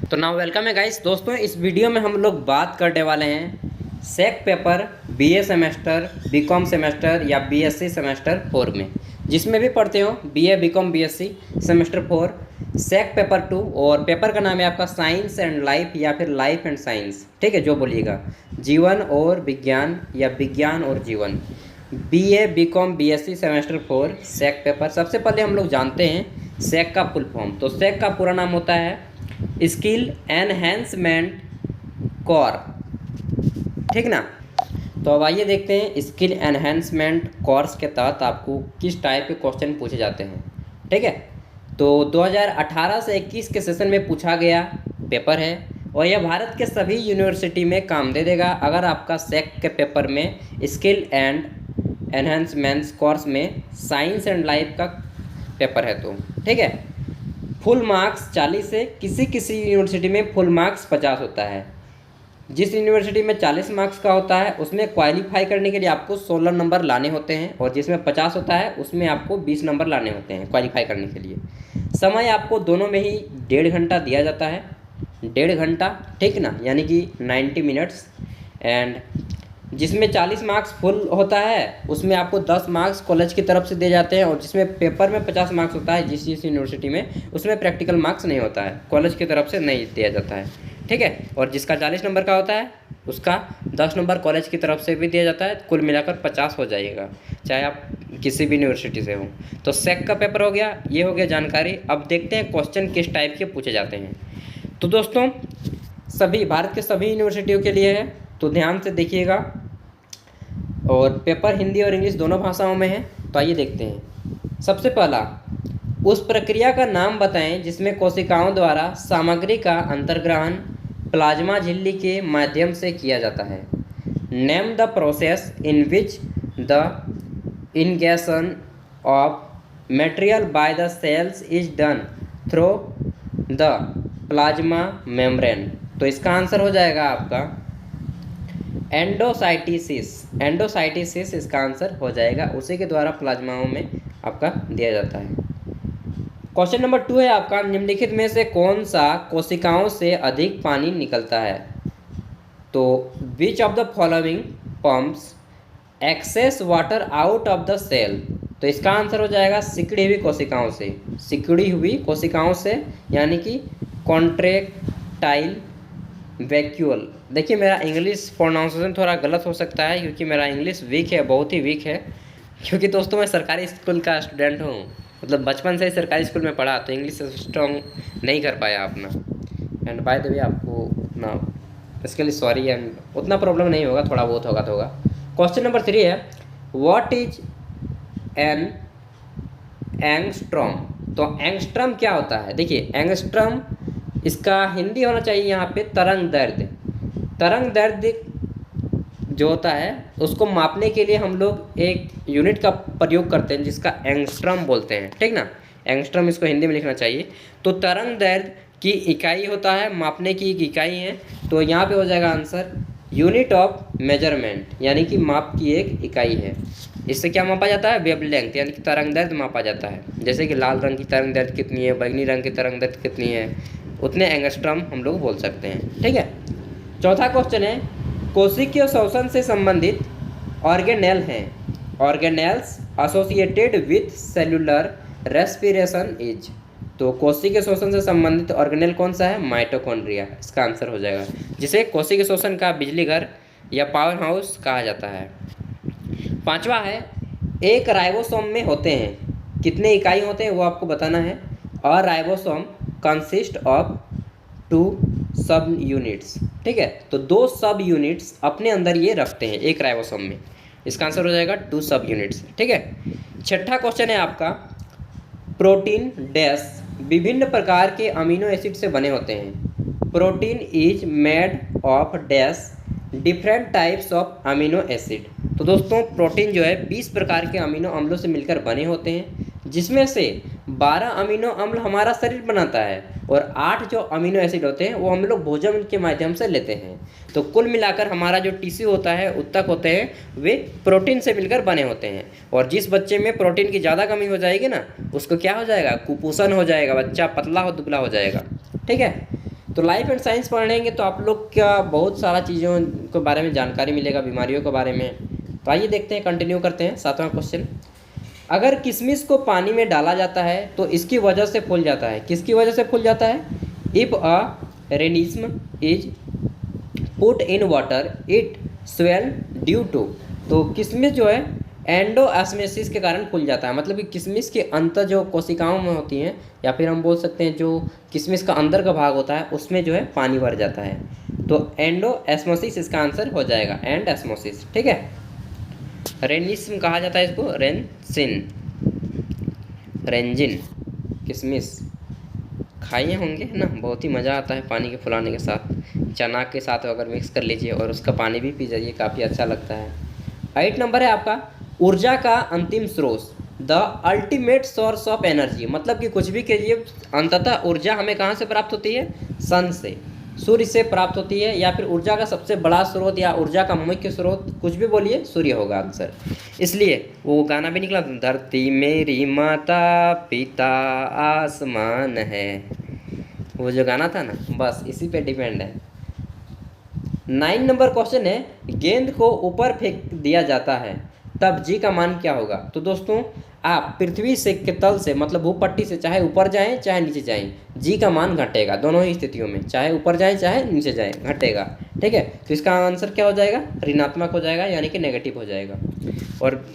तो now welcome है guys. दोस्तों, इस वीडियो में हम लोग बात करने वाले हैं SEC paper BA semester, BCom semester या बीएससी सेमेस्टर 4 में, जिसमें भी पढ़ते हो BA, BCom, BSc semester 4, SEC paper 2। और पेपर का नाम है आपका साइंस एंड लाइफ या फिर लाइफ एंड साइंस, ठीक है, जो बोलिएगा, जीवन और विज्ञान या विज्ञान और जीवन। BA, BCom, BSc semester 4 SEC paper. सबसे पहले हम लोग जानते हैं सेक का फुल फॉर्म। तो सेक का पूरा नाम होता है स्किल एनहेंसमेंट कोर, ठीक ना। तो अब आइए देखते हैं स्किल एनहेंसमेंट कोर्स के तहत आपको किस टाइप के क्वेश्चन पूछे जाते हैं, ठीक है। तो 2018 से 21 के सेशन में पूछा गया पेपर है और यह भारत के सभी यूनिवर्सिटी में काम दे देगा अगर आपका सेक के पेपर में स्किल एंड एनहेंसमेंट कोर्स में साइंस एंड लाइफ का पेपर है तो, ठीक है। फुल मार्क्स 40 से, किसी किसी यूनिवर्सिटी में फुल मार्क्स 50 होता है। जिस यूनिवर्सिटी में 40 मार्क्स का होता है उसमें क्वालिफाई करने के लिए आपको 16 नंबर लाने होते हैं, और जिसमें 50 होता है उसमें आपको 20 नंबर लाने होते हैं क्वालिफाई करने के लिए। समय आपको दोनों में ही 1.5 घंटा दिया जाता है, 1.5 घंटा, ठीक ना, यानी कि 90 मिनट्स। एंड जिसमें 40 मार्क्स फुल होता है उसमें आपको 10 मार्क्स कॉलेज की तरफ से दिए जाते हैं, और जिसमें पेपर में 50 मार्क्स होता है जिस यूनिवर्सिटी में, उसमें प्रैक्टिकल मार्क्स नहीं होता है, कॉलेज की तरफ से नहीं दिया जाता है, ठीक है। और जिसका 40 नंबर का होता है उसका 10 नंबर कॉलेज की तरफ से भी दिया जाता है, कुल मिलाकर 50 हो जाएगा, चाहे आप किसी भी यूनिवर्सिटी से हो। तो सेक का पेपर हो गया, ये हो गया जानकारी। अब देखते हैं क्वेश्चन किस टाइप के पूछे जाते हैं। तो दोस्तों, सभी भारत के सभी यूनिवर्सिटियों के लिए है, तो ध्यान से देखिएगा। और पेपर हिंदी और इंग्लिश दोनों भाषाओं में है। तो आइए देखते हैं। सबसे पहला, उस प्रक्रिया का नाम बताएं जिसमें कोशिकाओं द्वारा सामग्री का अंतर्ग्रहण प्लाज्मा झिल्ली के माध्यम से किया जाता है। Name the process in which the ingestion of material by the cells is done through the plasma membrane. तो इसका आंसर हो जाएगा आपका एंडोसाइटिसिस। एंडोसाइटिसिस इसका आंसर हो जाएगा, उसी के द्वारा प्लाज्माओं में आपका दिया जाता है। क्वेश्चन नंबर 2 है आपका, निम्नलिखित में से कौन सा कोशिकाओं से अधिक पानी निकलता है। तो which of the following pumps excess water out of the cell. तो इसका आंसर हो जाएगा सिकुड़ी हुई कोशिकाओं से, सिकुड़ी हुई कोशिकाओं से, यानी कि कॉन्ट्रेक्टाइल वैक्यूल। देखिए, मेरा इंग्लिश प्रोनाउंसिएशन थोड़ा गलत हो सकता है क्योंकि मेरा इंग्लिश वीक है, बहुत ही वीक है, क्योंकि दोस्तों मैं सरकारी स्कूल का स्टूडेंट हूँ, मतलब बचपन से ही सरकारी स्कूल में पढ़ा, तो इंग्लिश स्ट्रॉन्ग नहीं कर पाया अपना। एंड बाय द वे आपको उतना इसके लिए सॉरी, एंड उतना प्रॉब्लम नहीं होगा, थोड़ा बहुत होगा तो होगा। क्वेश्चन नंबर 3 है, व्हाट इज एन एंगस्ट्रॉम। तो एंगस्ट्रॉम क्या होता है। देखिए, एंगस्ट्रॉम इसका हिंदी होना चाहिए यहाँ पे तरंग दैर्घ्य। तरंग दैर्घ्य जो होता है उसको मापने के लिए हम लोग एक यूनिट का प्रयोग करते हैं जिसका एंगस्ट्रॉम बोलते हैं, ठीक ना। एंगस्ट्रॉम इसको हिंदी में लिखना चाहिए। तो तरंग दैर्घ्य की इकाई होता है, मापने की एक इकाई है। तो यहाँ पे हो जाएगा आंसर यूनिट ऑफ मेजरमेंट, यानी कि माप की एक इकाई है। इससे क्या मापा जाता है, वेवलेंथ, यानी कि तरंग दैर्घ्य मापा जाता है। जैसे कि लाल रंग की तरंग दैर्घ्य कितनी है, बैंगनी रंग की तरंग दैर्घ्य कितनी है, उतने एंगस्ट्रॉम हम लोग बोल सकते हैं, ठीक है। चौथा क्वेश्चन है, कोशिकीय शोषण से संबंधित ऑर्गेनेल हैं। Organelles associated with cellular respiration is. तो कोशिकीय शोषण से संबंधित ऑर्गेनेल कौन सा है, माइटोकॉन्ड्रिया, इसका आंसर हो जाएगा, जिसे कोशिकीय शोषण का बिजली घर या पावर हाउस कहा जाता है। पांचवा है, एक राइबोसोम में होते हैं, कितने इकाई होते हैं वो आपको बताना है। और राइबोसोम कंसिस्ट ऑफ 2 सब यूनिट्स, ठीक है। तो 2 सब यूनिट्स अपने अंदर ये रखते हैं एक राइबोसोम में, इसका आंसर हो जाएगा 2 सब यूनिट्स, ठीक है। छठा क्वेश्चन है आपका, प्रोटीन डैश विभिन्न प्रकार के अमीनो एसिड से बने होते हैं। Protein is made of dash different types of amino acid. तो दोस्तों, प्रोटीन जो है 20 प्रकार के अमीनो अम्लों से मिलकर बने होते हैं, जिसमें से 12 अमीनो अम्ल हमारा शरीर बनाता है और 8 जो अमीनो एसिड होते हैं वो हम लोग भोजन के माध्यम से लेते हैं। तो कुल मिलाकर हमारा जो टिश्यू होता है, उत्तक होते हैं, वे प्रोटीन से मिलकर बने होते हैं। और जिस बच्चे में प्रोटीन की ज़्यादा कमी हो जाएगी ना, उसको क्या हो जाएगा, कुपोषण हो जाएगा, बच्चा पतला हो दुबला हो जाएगा। ठीक है, तो लाइफ एंड साइंस पढ़ेंगे तो आप लोग का बहुत सारा चीज़ों के बारे में जानकारी मिलेगा, बीमारियों के बारे में। तो आइए देखते हैं, कंटिन्यू करते हैं 7वां क्वेश्चन। अगर किशमिश को पानी में डाला जाता है तो इसकी वजह से फूल जाता है। किसकी वजह से फूल जाता है? If a raisin is put in water it swell due to. तो किशमिश जो है एंडोऑस्मोसिस के कारण फूल जाता है। मतलब कि किशमिश के अंतर जो कोशिकाओं में होती हैं, या फिर हम बोल सकते हैं जो किशमिश का अंदर का भाग होता है उसमें जो है पानी भर जाता है। तो एंडोऑस्मोसिस इसका आंसर हो जाएगा, एंडोऑस्मोसिस। ठीक है, रेनिज्म कहा जाता है इसको, रेंजिन। किशमिश खाए होंगे ना, बहुत ही मज़ा आता है पानी के फुलाने के साथ, चना के साथ अगर मिक्स कर लीजिए और उसका पानी भी पी जाइए, काफ़ी अच्छा लगता है। 8 नंबर है आपका, ऊर्जा का अंतिम स्रोत, the ultimate source of energy. मतलब कि कुछ भी कीजिए, अंततः ऊर्जा हमें कहाँ से प्राप्त होती है? सन से, सूर्य से प्राप्त होती है। या फिर ऊर्जा का सबसे बड़ा स्रोत या ऊर्जा का मुख्य स्रोत, कुछ भी बोलिए, सूर्य होगा आंसर। इसलिए वो गाना भी निकला, धरती मेरी माता पिता आसमान है, वो जो गाना था ना, बस इसी पे डिपेंड है। 9 नंबर क्वेश्चन है, गेंद को ऊपर फेंक दिया जाता है तब जी का मान क्या होगा? तो दोस्तों आप पृथ्वी से के तल से, मतलब भूपट्टी से चाहे ऊपर जाएं चाहे नीचे जाएं, जी का मान घटेगा दोनों ही स्थितियों में, चाहे ऊपर जाएं चाहे नीचे जाएं, घटेगा। ठीक है, तो इसका आंसर क्या हो जाएगा? ऋणात्मक हो जाएगा, यानी कि नेगेटिव हो जाएगा। और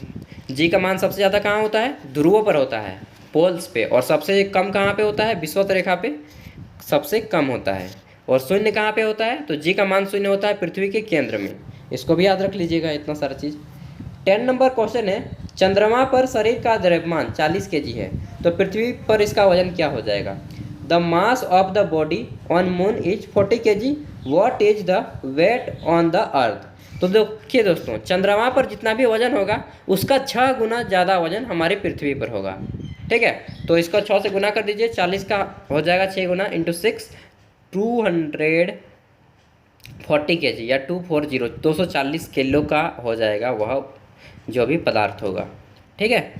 जी का मान सबसे ज़्यादा कहाँ होता है? ध्रुवों पर होता है, पोल्स पे। और सबसे कम कहाँ पे होता है? विषुवत रेखा पे सबसे कम होता है। और शून्य कहाँ पे होता है? तो जी का मान शून्य होता है पृथ्वी के केंद्र में। इसको भी याद रख लीजिएगा, इतना सारा चीज़। 10 नंबर क्वेश्चन है, चंद्रमा पर शरीर का द्रव्यमान 40 kg है तो पृथ्वी पर इसका वजन क्या हो जाएगा? The mass of the body on moon is 40 kg, what is the weight on the earth? तो देखिए दोस्तों, चंद्रमा पर जितना भी वजन होगा उसका 6 गुना ज़्यादा वजन हमारे पृथ्वी पर होगा। ठीक है, तो इसका 6 से गुना कर दीजिए, 40 का हो जाएगा 6 गुना इंटू 6, 240 kg या 240 किलो का हो जाएगा वह जो भी पदार्थ होगा। ठीक है,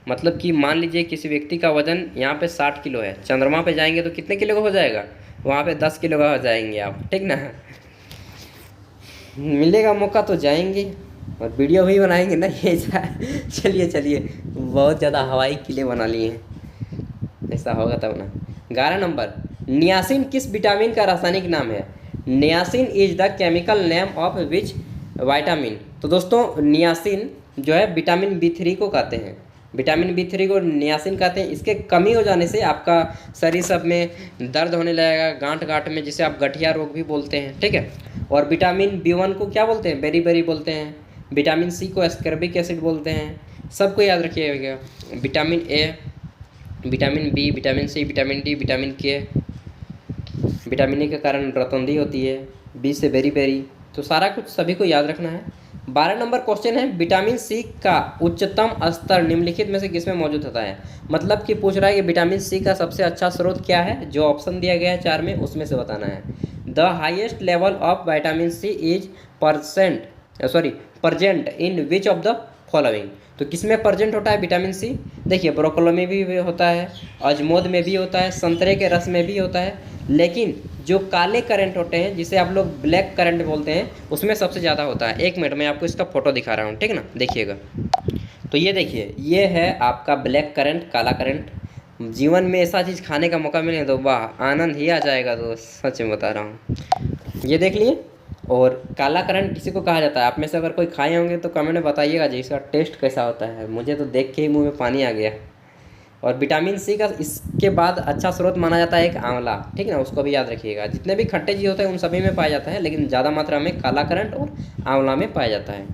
मतलब कि मान लीजिए किसी व्यक्ति का वजन यहाँ पे 60 किलो है, चंद्रमा पे जाएंगे तो कितने किलो का हो जाएगा? वहाँ पे 10 किलो का हो जाएंगे आप। ठीक ना, मिलेगा मौका तो जाएंगे और वीडियो भी बनाएंगे ना ये। चलिए बहुत ज़्यादा हवाई किले बना लिए हैं, ऐसा होगा तब ना। 11 नंबर, नियासिन किस विटामिन का रासायनिक नाम है? Niacin is the chemical name of which vitamin? तो दोस्तों नियासिन जो है विटामिन B3 को कहते हैं, विटामिन B3 को नियासिन कहते हैं। इसके कमी हो जाने से आपका शरीर सब में दर्द होने लगेगा, गांठ में, जिसे आप गठिया रोग भी बोलते हैं। ठीक है, और विटामिन B1 को क्या बोलते हैं? बेरी बोलते हैं। विटामिन C को एस्कॉर्बिक एसिड बोलते हैं। सबको याद रखिएगा, vitamin A, vitamin B, vitamin C, vitamin D, vitamin K। Vitamin E के कारण रतौंधी होती है, B से बेरी। तो सारा कुछ सभी को याद रखना है। 12 नंबर क्वेश्चन है, विटामिन C का उच्चतम स्तर निम्नलिखित में से किसमें मौजूद होता है? मतलब कि पूछ रहा है कि विटामिन C का सबसे अच्छा स्रोत क्या है? जो ऑप्शन दिया गया है 4 में, उसमें से बताना है। The highest level of vitamin C is present in which of the following? तो किसमें प्रजेंट होता है विटामिन C? देखिए, ब्रोकोली में भी होता है, अजमोद में भी होता है, संतरे के रस में भी होता है, लेकिन जो काले करंट होते हैं जिसे आप लोग ब्लैक करंट बोलते हैं, उसमें सबसे ज़्यादा होता है। 1 मिनट में आपको इसका फोटो दिखा रहा हूँ, ठीक ना, देखिएगा। तो ये देखिए, ये है आपका ब्लैक करंट, काला करंट। जीवन में ऐसा चीज़ खाने का मौका मिले तो वाह, आनंद ही आ जाएगा। तो सच में बता रहा हूँ, ये देख लिए। और काला करंट किसी को कहा जाता है? आप में से अगर कोई खाए होंगे तो कमेंट में बताइएगा जी, इसका टेस्ट कैसा होता है। मुझे तो देख के ही मुँह में पानी आ गया। और विटामिन C का इसके बाद अच्छा स्रोत माना जाता है एक आंवला, ठीक है ना, उसको भी याद रखिएगा। जितने भी खट्टे चीज़ होते हैं उन सभी में पाया जाता है, लेकिन ज़्यादा मात्रा में काला करंट और आंवला में पाया जाता है।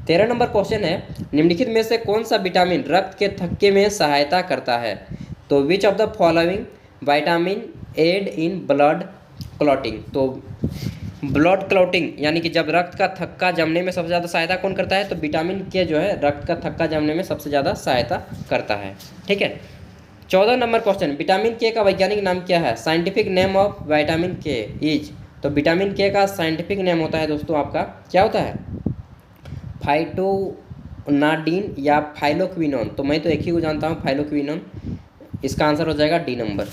13 नंबर क्वेश्चन है, निम्नलिखित में से कौन सा विटामिन रक्त के थक्के में सहायता करता है? तो which of the following vitamin aid in blood clotting? तो ब्लड क्लॉटिंग यानी कि जब रक्त का थक्का जमने में सबसे ज़्यादा सहायता कौन करता है? तो विटामिन के जो है रक्त का थक्का जमने में सबसे ज़्यादा सहायता करता है। ठीक है, 14 नंबर क्वेश्चन, विटामिन के का वैज्ञानिक नाम क्या है? साइंटिफिक नेम ऑफ विटामिन के इज। तो विटामिन के का साइंटिफिक नेम होता है दोस्तों आपका क्या होता है? फाइटोनाडिन या फाइलोक्विनोन। तो मैं तो एक ही को जानता हूँ, फाइलोक्विनोन। इसका आंसर हो जाएगा डी नंबर।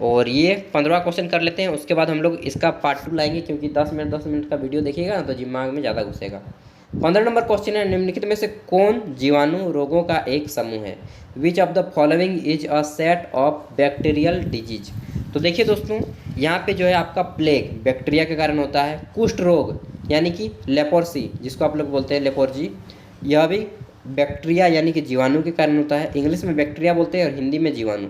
और ये 15वां क्वेश्चन कर लेते हैं, उसके बाद हम लोग इसका पार्ट 2 लाएंगे, क्योंकि 10 मिनट का वीडियो देखिएगा ना तो दिमाग में ज़्यादा घुसेगा। 15 नंबर क्वेश्चन है, निम्नलिखित में से कौन जीवाणु रोगों का एक समूह है? विच of the following is a set of bacterial disease. तो देखिए दोस्तों, यहाँ पे जो है आपका प्लेग बैक्टीरिया के कारण होता है, कुष्ठ रोग यानी कि लेप्रोसी जिसको आप लोग बोलते हैं लेप्रोजी, यह भी बैक्टीरिया यानी कि जीवाणु के कारण होता है। इंग्लिश में बैक्टीरिया बोलते हैं और हिंदी में जीवाणु।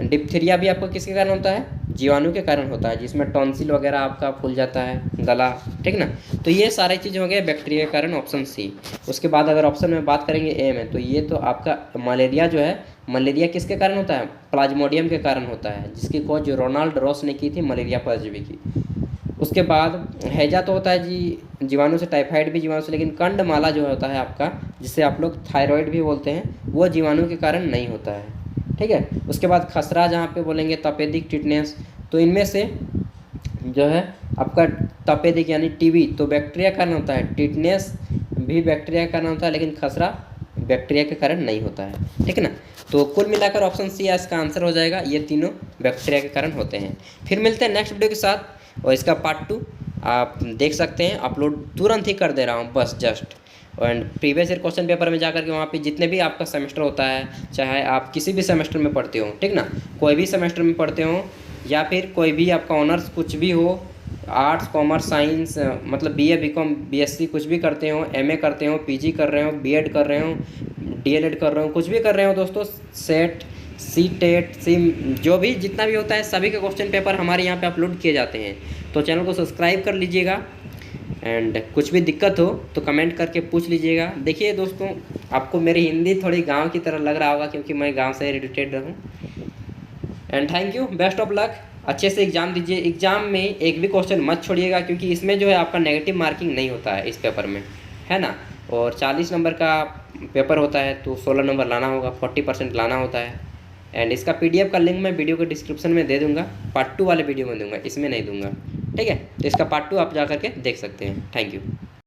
डिप्थीरिया भी आपको किसके कारण होता है? जीवाणु के कारण होता है, जिसमें टॉन्सिल वगैरह आपका फूल जाता है गला, ठीक ना। तो ये सारी चीज़ हो गए बैक्टीरिया के कारण, ऑप्शन सी। उसके बाद अगर ऑप्शन में बात करेंगे ए में, तो ये तो आपका मलेरिया जो है, मलेरिया किसके कारण होता है? प्लाज्मोडियम के कारण होता है, जिसकी खोज रोनाल्ड रॉस ने की थी, मलेरिया परजीवी की। उसके बाद हैजा तो होता है जी जीवाणु से, टाइफाइड भी जीवाणु से, लेकिन कंडमाला जो होता है आपका, जिसे आप लोग थायराइड भी बोलते हैं, वो जीवाणु के कारण नहीं होता है, ठीक है। उसके बाद खसरा जहाँ पे बोलेंगे तपेदिक टिटनेस, तो इनमें से जो है आपका तपेदिक यानी टीबी तो बैक्टीरिया का कारण होता है, टिटनेस भी बैक्टीरिया का कारण होता है, लेकिन खसरा बैक्टीरिया के कारण नहीं होता है, ठीक है ना। तो कुल मिलाकर ऑप्शन सी इसका आंसर हो जाएगा, ये तीनों बैक्टीरिया के कारण होते हैं। फिर मिलते हैं नेक्स्ट वीडियो के साथ, और इसका पार्ट 2 आप देख सकते हैं, अपलोड तुरंत ही कर दे रहा हूँ बस just. And previous year question paper में जाकर के वहाँ पे जितने भी आपका सेमेस्टर होता है, चाहे आप किसी भी सेमेस्टर में पढ़ते हो, ठीक ना, कोई भी सेमेस्टर में पढ़ते हो या फिर कोई भी आपका ऑनर्स कुछ भी हो, आर्ट्स कॉमर्स साइंस, मतलब बीए बीकॉम बीएससी कुछ भी करते हो, एमए करते हो, पीजी कर रहे हो, बीएड कर रहे हो, डीएलएड कर रहे हो, कुछ भी कर रहे हो दोस्तों, सेट सी टेट सिम जो भी जितना भी होता है, सभी के क्वेश्चन पेपर हमारे यहाँ पे अपलोड किए जाते हैं। तो चैनल को सब्सक्राइब कर लीजिएगा, एंड कुछ भी दिक्कत हो तो कमेंट करके पूछ लीजिएगा। देखिए दोस्तों, आपको मेरी हिंदी थोड़ी गांव की तरह लग रहा होगा, क्योंकि मैं गांव से रिलेटेड हूँ। And thank you, best of luck, अच्छे से एग्ज़ाम दीजिए। एग्ज़ाम में एक भी क्वेश्चन मत छोड़िएगा, क्योंकि इसमें जो है आपका नेगेटिव मार्किंग नहीं होता है इस पेपर में, है ना। और 40 नंबर का पेपर होता है, तो 16 नंबर लाना होगा, 40% लाना होता है। एंड इसका PDF का लिंक मैं वीडियो के डिस्क्रिप्शन में दे दूंगा, पार्ट 2 वाले वीडियो में दूंगा, इसमें नहीं दूंगा, ठीक है। तो इसका पार्ट 2 आप जा करके देख सकते हैं। Thank you.